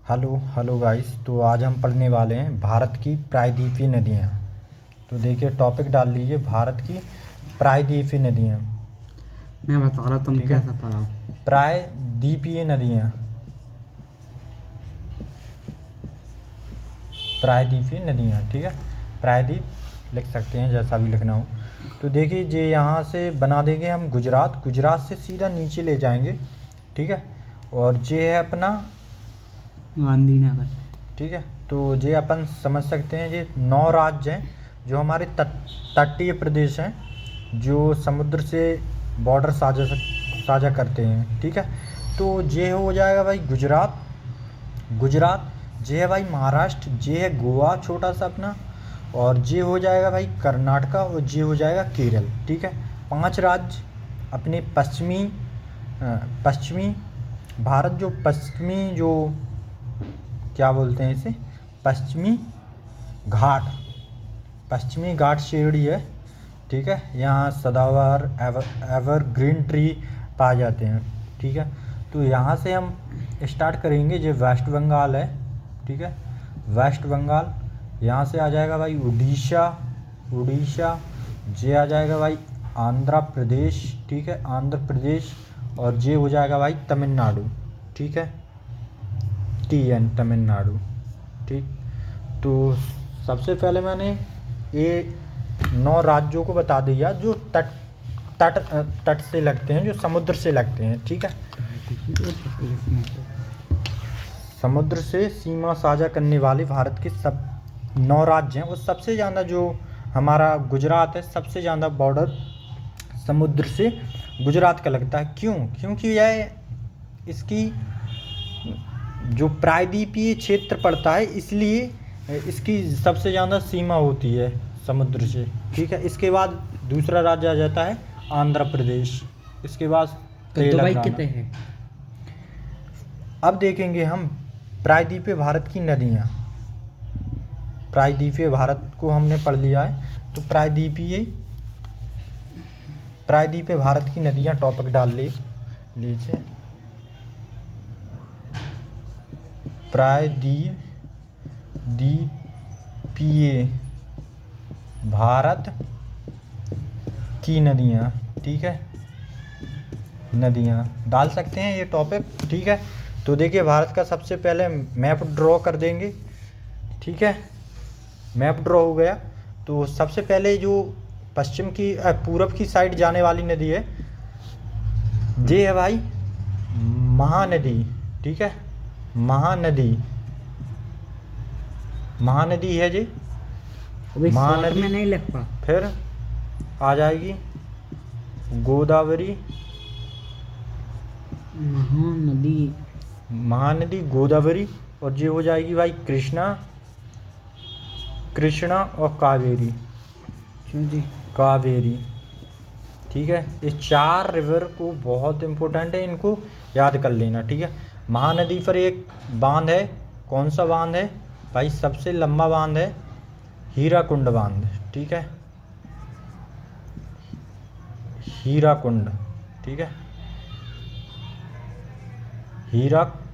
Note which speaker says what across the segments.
Speaker 1: Hello hello guys. तो आज हम पढ़ने वाले हैं भारत की प्रायद्वीपीय नदियाँ। तो देखिए टॉपिक डाल लीजिए, भारत की प्रायद्वीपीय नदियाँ।
Speaker 2: मैं बता रहा तुम
Speaker 1: ठीक है,
Speaker 2: कैसा पढ़ाओ।
Speaker 1: प्रायद्वीपीय नदियाँ, प्रायद्वीपीय नदियाँ। ठीक है, प्रायद्वीप लिख सकते हैं, जैसा भी लिखना हो। तो देखिए ये यहाँ से बना देंगे हम गुजरात, गुजरात से सीधा नीचे ले जाएंगे। ठीक है, और ये है अपना,
Speaker 2: गांधीनगर।
Speaker 1: ठीक है। तो ये अपन समझ सकते हैं, ये 9 राज्य हैं जो हमारे तटीय प्रदेश हैं, जो समुद्र से बॉर्डर साझा करते हैं। ठीक है, तो ये हो जाएगा भाई गुजरात, गुजरात। ये है भाई महाराष्ट्र, ये है गोवा छोटा सा अपना, और ये हो जाएगा भाई कर्नाटका, और ये हो जाएगा केरल। ठीक है, 5 राज्य अपने पश्चिमी भारत, जो पश्चिमी, जो क्या बोलते हैं इसे, पश्चिमी घाट, पश्चिमी घाट श्रेणी है। ठीक है, यहाँ सदाबहार एवरग्रीन ट्री पाए जाते हैं। ठीक है, तो यहाँ से हम स्टार्ट करेंगे। जो वेस्ट बंगाल है, ठीक है, वेस्ट बंगाल, यहाँ से आ जाएगा भाई उड़ीसा, उड़ीसा, ये आ जाएगा भाई आंध्र प्रदेश। ठीक है, आंध्र प्रदेश, और ये हो जाएगा भाई तमिलनाडु। ठीक है, तमिलनाडु। ठीक, तो सबसे पहले मैंने ये 9 राज्यों को बता दिया जो तट तट तट से लगते हैं, जो समुद्र से लगते हैं। ठीक है, समुद्र से सीमा साझा करने वाले भारत के सब 9 राज्य हैं। वो सबसे ज़्यादा जो हमारा गुजरात है, सबसे ज़्यादा बॉर्डर समुद्र से गुजरात का लगता है। क्यों? क्योंकि यह इसकी जो प्रायद्वीपीय क्षेत्र पड़ता है, इसलिए इसकी सबसे ज़्यादा सीमा होती है समुद्र से। ठीक है, इसके बाद दूसरा राज्य आ जाता है आंध्र प्रदेश, इसके बाद
Speaker 2: तो दुबई
Speaker 1: तेलंगाना।
Speaker 2: कितने हैं?
Speaker 1: अब देखेंगे हम प्रायद्वीपीय भारत की नदियाँ। प्रायद्वीपीय भारत को हमने पढ़ लिया है, तो प्रायद्वीपीय भारत की नदियाँ टॉपिक डाल लीजिए। प्रायद्वीपीय भारत की नदियाँ। ठीक है, नदियाँ डाल सकते हैं ये टॉपिक। ठीक है, तो देखिए भारत का सबसे पहले मैप ड्रॉ कर देंगे। ठीक है, मैप ड्रॉ हो गया। तो सबसे पहले जो पश्चिम की पूरब की साइड जाने वाली नदी है, ये है भाई महानदी। ठीक है, महानदी, महानदी है जी,
Speaker 2: अभी शॉर्ट
Speaker 1: महानदी।
Speaker 2: में नहीं लिख पा।
Speaker 1: फिर आ जाएगी गोदावरी,
Speaker 2: महानदी।
Speaker 1: महानदी गोदावरी, और ये हो जाएगी भाई कृष्णा, कृष्णा और कावेरी,
Speaker 2: क्यों जी?
Speaker 1: कावेरी। ठीक है, ये 4 रिवर को बहुत इंपॉर्टेंट है, इनको याद कर लेना। ठीक है, महानदी पर एक बांध है। कौन सा बांध है भाई? सबसे लंबा बांध है हीराकुंड बांध। ठीक है, हीराकुंड। ठीक है, हीराकुंड,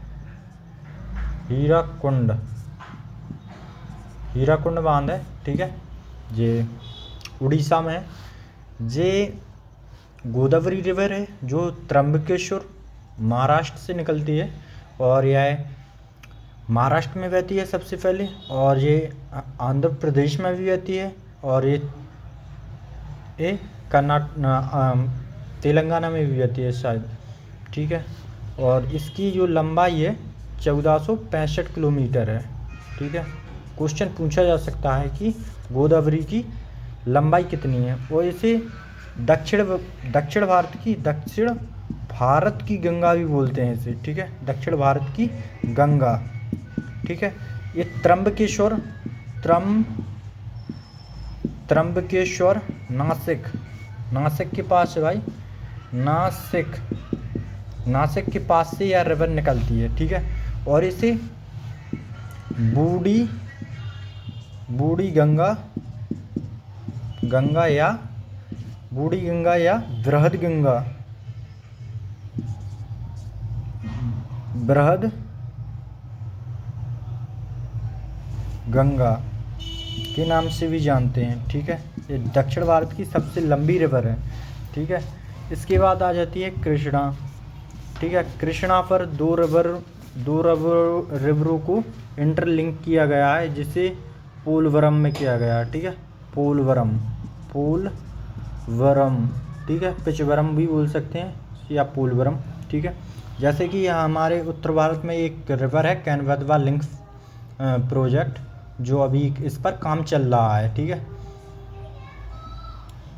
Speaker 1: हीराकुंड बांध है। ठीक है, ये उड़ीसा में है। ये गोदावरी रिवर है जो त्र्यंबकेश्वर महाराष्ट्र से निकलती है, और यह महाराष्ट्र में बहती है सबसे पहले, और ये आंध्र प्रदेश में भी बहती है, और ये तेलंगाना में भी बहती है शायद। ठीक है, और इसकी जो लंबाई है 1465 किलोमीटर है। ठीक है, क्वेश्चन पूछा जा सकता है कि गोदावरी की लंबाई कितनी है, और इसे दक्षिण दक्षिण भारत की गंगा भी बोलते हैं इसे। ठीक है, दक्षिण भारत की गंगा। ठीक है, ये त्र्यंबकेश्वर नासिक, नासिक के पास है भाई, नासिक, नासिक के पास से यह रिवर निकलती है। ठीक है, और इसे बूढ़ी बूढ़ी गंगा, गंगा या बूढ़ी गंगा या बृहद गंगा, बृहद गंगा के नाम से भी जानते हैं, ठीक है। ये दक्षिण भारत की सबसे लंबी रिवर है, ठीक है। इसके बाद आ जाती है कृष्णा, ठीक है। कृष्णा पर दो रिवरों को इंटरलिंक किया गया है, जिसे पोलवरम में किया गया है, ठीक है। पोलवरम, ठीक है। पिचवरम भी बोल सकते हैं या पोलवरम, ठीक है। जैसे कि हमारे उत्तर भारत में एक रिवर है केन-बेतवा लिंक प्रोजेक्ट, जो अभी इस पर काम चल रहा है, ठीक है।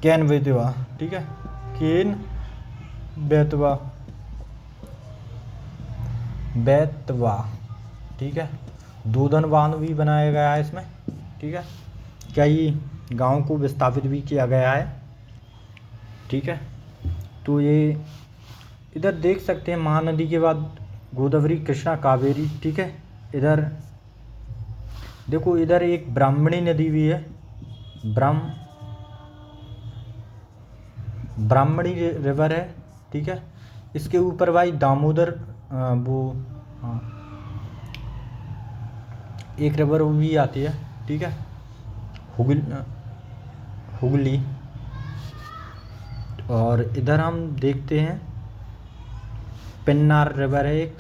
Speaker 1: केन-बेतवा, ठीक है। केन-बेतवा, ठीक है। दूधन बांध भी बनाया गया है इसमें, ठीक है। कई गाँव को विस्थापित भी किया गया है, ठीक है। तो ये इधर देख सकते हैं महानदी के बाद गोदावरी, कृष्णा, कावेरी, ठीक है। इधर देखो, इधर एक ब्राह्मणी नदी भी है, ब्राह्मणी रिवर है, ठीक है। इसके ऊपर भाई दामोदर एक रिवर वो भी आती है, ठीक है, हुगली। और इधर हम देखते हैं पेन्नार रिवर है एक,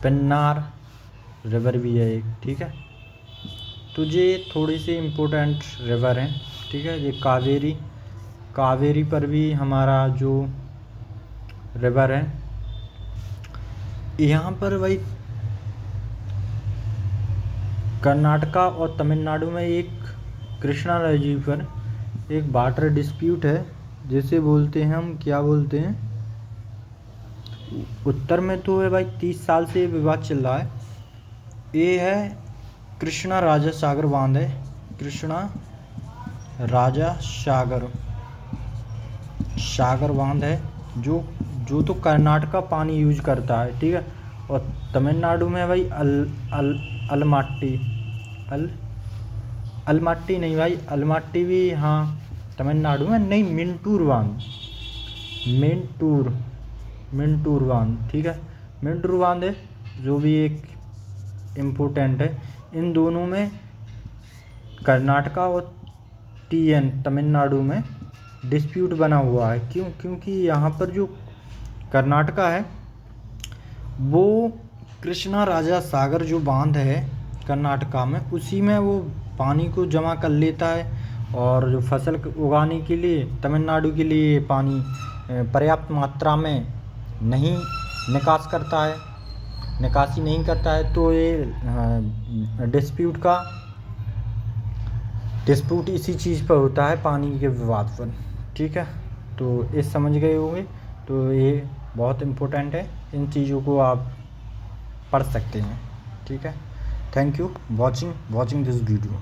Speaker 1: पेन्नार रिवर भी है एक, ठीक है। तो ये थोड़ी सी इम्पोर्टेंट रिवर हैं, ठीक है। ये कावेरी पर भी हमारा जो रिवर है, यहाँ पर भाई कर्नाटका और तमिलनाडु में एक कृष्णा नदी पर एक वाटर डिस्प्यूट है, जिसे बोलते हैं हम, क्या बोलते हैं, उत्तर में तो है भाई 30 साल से ये विवाद चल रहा है। ये है कृष्णा राजा सागर बांध है, कृष्णा राजा सागर बांध है, जो तो कर्नाटका पानी यूज करता है, ठीक है। और तमिलनाडु में भाई अलमाट्टी नहीं भाई, अलमाट्टी भी हाँ तमिलनाडु में नहीं, मिंटूर बांध, ठीक है। मिंटूर बांध है जो भी एक इम्पोर्टेंट है। इन दोनों में कर्नाटका और तमिलनाडु में डिस्प्यूट बना हुआ है। क्योंकि यहाँ पर जो कर्नाटका है वो कृष्णा राजा सागर जो बांध है कर्नाटका में, उसी में वो पानी को जमा कर लेता है, और जो फसल उगाने के लिए तमिलनाडु के लिए पानी पर्याप्त मात्रा में नहीं निकासी नहीं करता है। तो ये डिस्प्यूट इसी चीज़ पर होता है, पानी के विवाद पर, ठीक है। तो ये समझ गए होंगे। तो ये बहुत इम्पोर्टेंट है, इन चीज़ों को आप पढ़ सकते हैं, ठीक है। Thank you watching this video.